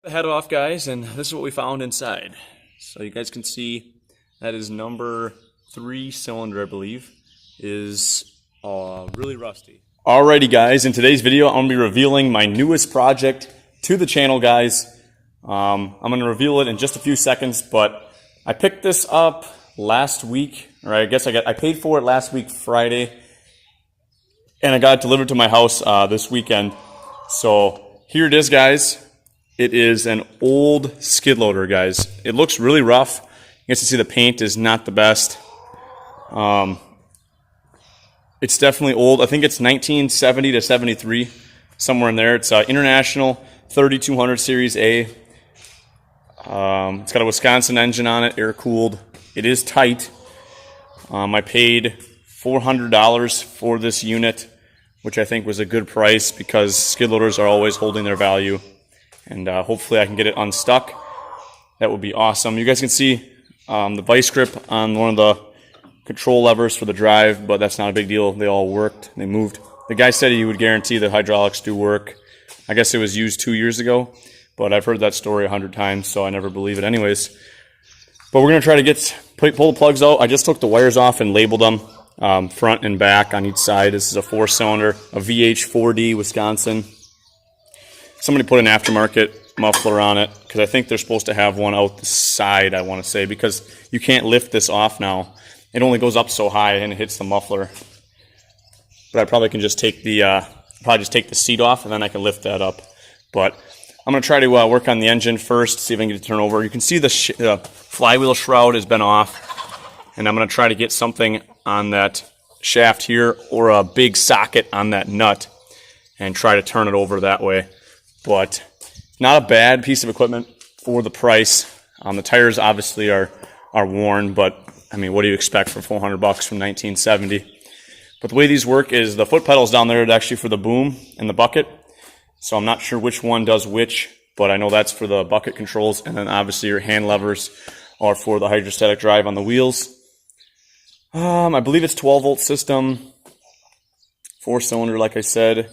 The head off, guys, and this is what we found inside. So you guys can see that is number 3 cylinder, I believe, is really rusty. Alrighty, guys, in today's video I'm going to be revealing my newest project to the channel, guys. I'm going to reveal it in just a few seconds, but I picked this up last week, or I guess I paid for it last week Friday, and I got it delivered to my house this weekend. So here it is, guys. It is an old skid loader, guys. It looks really rough. You guys can see the paint is not the best. It's definitely old. I think it's 1970 to 73, somewhere in there. It's International 3200 Series A. It's got a Wisconsin engine on it, air-cooled. It is tight. I paid $400 for this unit, which I think was a good price because skid loaders are always holding their value. And hopefully I can get it unstuck. That would be awesome. You guys can see the vice grip on one of the control levers for the drive, but that's not a big deal. They all worked. They moved. The guy said he would guarantee the hydraulics do work. I guess it was used 2 years ago, but I've heard that story 100 times, so I never believe it anyways. But we're going to try to pull the plugs out. I just took the wires off and labeled them front and back on each side. This is a 4-cylinder, a VH4D Wisconsin. Somebody put an aftermarket muffler on it because I think they're supposed to have one out the side, I want to say, because you can't lift this off now. It only goes up so high and it hits the muffler. But I probably can just take the seat off and then I can lift that up. But I'm going to try to work on the engine first, see if I can get it to turn over. You can see the flywheel shroud has been off, and I'm going to try to get something on that shaft here or a big socket on that nut and try to turn it over that way. But not a bad piece of equipment for the price. The tires obviously are worn, but I mean, what do you expect for $400 from 1970? But the way these work is the foot pedals down there are actually for the boom and the bucket. So I'm not sure which one does which, but I know that's for the bucket controls, and then obviously your hand levers are for the hydrostatic drive on the wheels. I believe it's 12-volt system, 4-cylinder, like I said.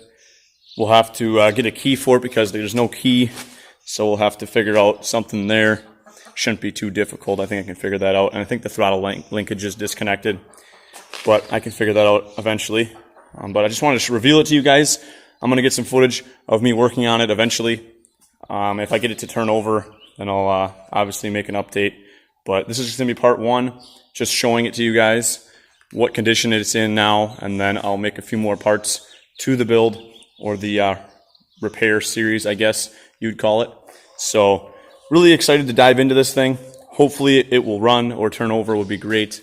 We'll have to get a key for it because there's no key, so we'll have to figure out something there. Shouldn't be too difficult. I think I can figure that out, and I think the throttle linkage is disconnected, but I can figure that out eventually. But I just wanted to reveal it to you guys. I'm going to get some footage of me working on it eventually. If I get it to turn over, then I'll obviously make an update. But this is just going to be part 1, just showing it to you guys, what condition it's in now, and then I'll make a few more parts to the build, or the repair series, I guess you'd call it. So really excited to dive into this thing. Hopefully it will run or turn over, would be great.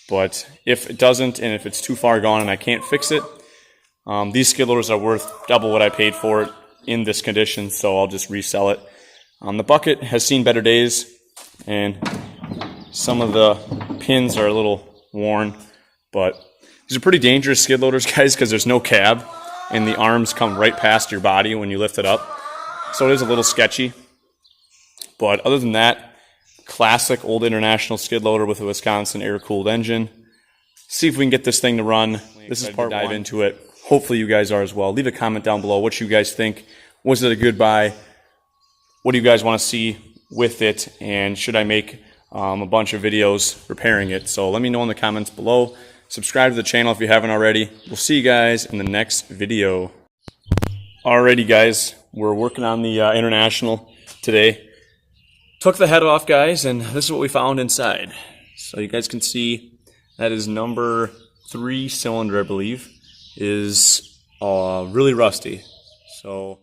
But if it doesn't, and if it's too far gone and I can't fix it, these skid loaders are worth double what I paid for it in this condition, so I'll just resell it. The bucket has seen better days, and some of the pins are a little worn, but these are pretty dangerous skid loaders, guys, because there's no cab, and the arms come right past your body when you lift it up. So it is a little sketchy. But other than that, classic old International skid loader with a Wisconsin air-cooled engine. See if we can get this thing to run. This is part 1. Dive into it. Hopefully you guys are as well. Leave a comment down below what you guys think. Was it a good buy? What do you guys want to see with it? And should I make a bunch of videos repairing it? So let me know in the comments below. Subscribe to the channel if you haven't already. We'll see you guys in the next video. Alrighty, guys. We're working on the International today. Took the head off, guys, and this is what we found inside. So you guys can see that is number 3 cylinder, I believe, is really rusty. So